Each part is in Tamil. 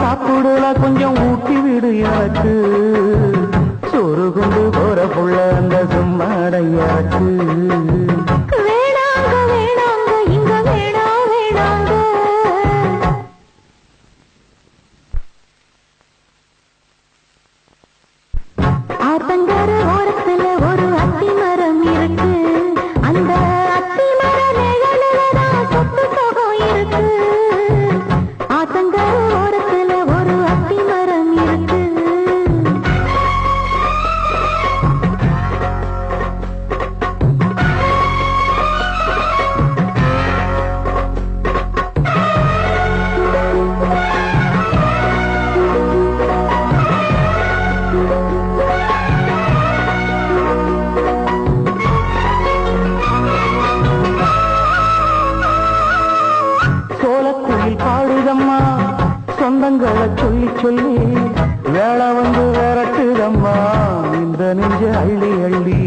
சாப்பிடல கொஞ்சம் ஊட்டி விடு எனக்கு சோறு கொண்டு போற புள்ள அந்த சும்மாடையாக்கு வேணாங்க வேணாங்க இங்க வேணாங்க ஆத்தங்கர ஓரத்துல ஒரு அத்தி மரம் இருக்கு அந்த அத்தி மர நிழலுலதான் சொத்து சுகம் இருக்கு ஆத்தங்கர ஓரத்துல ஒரு அத்தி மரம் இருக்கு பாடுதம்மா சொந்தங்களை சொல்லி சொல்லி வேளை வந்து விரட்டுதம்மா இந்த நெஞ்ச அள்ளி அள்ளி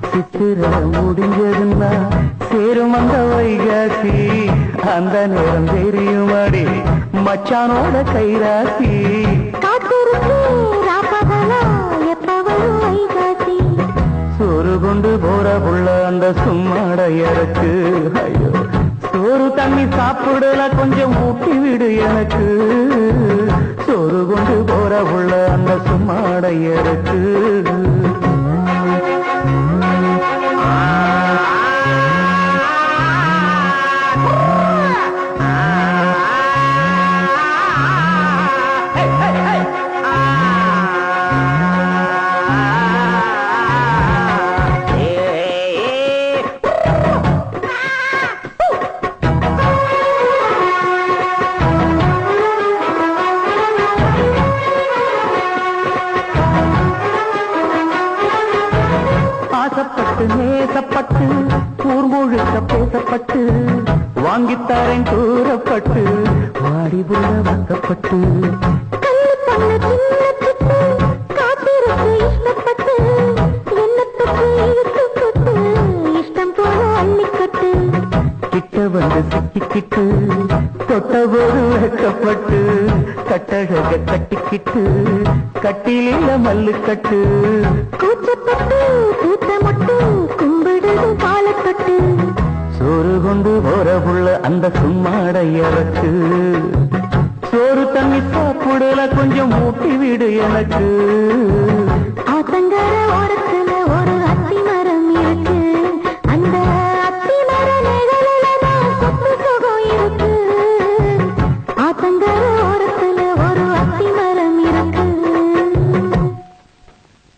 சித்திர முடிஞ்சதுன்னா சேரும் அந்த வைகாசி அந்த நேரம் தெரியுமாடி மச்சானோட கைராசி சோறு கொண்டு போற புள்ள அந்த சும்மாடையருக்கு ஐயோ சோறு தண்ணி சாப்பிடல கொஞ்சம் ஊட்டி விடு எனக்கு சோறு கொண்டு போற புள்ள அந்த சும்மாடையருக்கு ஆசைப்பட்டு நேசப்பட்டு ஊர் முழுக்க பேசப்பட்டு வாங்கித்தாரேன் கூறப்பட்டு வாடி புள்ள வாக்கப்பட்டு கிட்ட வந்து சிக்கிக்கிட்டு தொட்டபோது வைக்கப்பட்டு கட்டழக கட்டிக்கிட்டு கட்டில மல்லு கட்டு கூச்சப்பட்டு கூட்டமட்டு கும்பிடுது பாலக்கட்டு சோறு கொண்டு போற புள்ள அந்த சும்மாடையருக்கு சோறு தண்ணி சாப்பிடல கொஞ்சம் ஊட்டி விடு எனக்கு ஆத்தங்கர ஓரத்து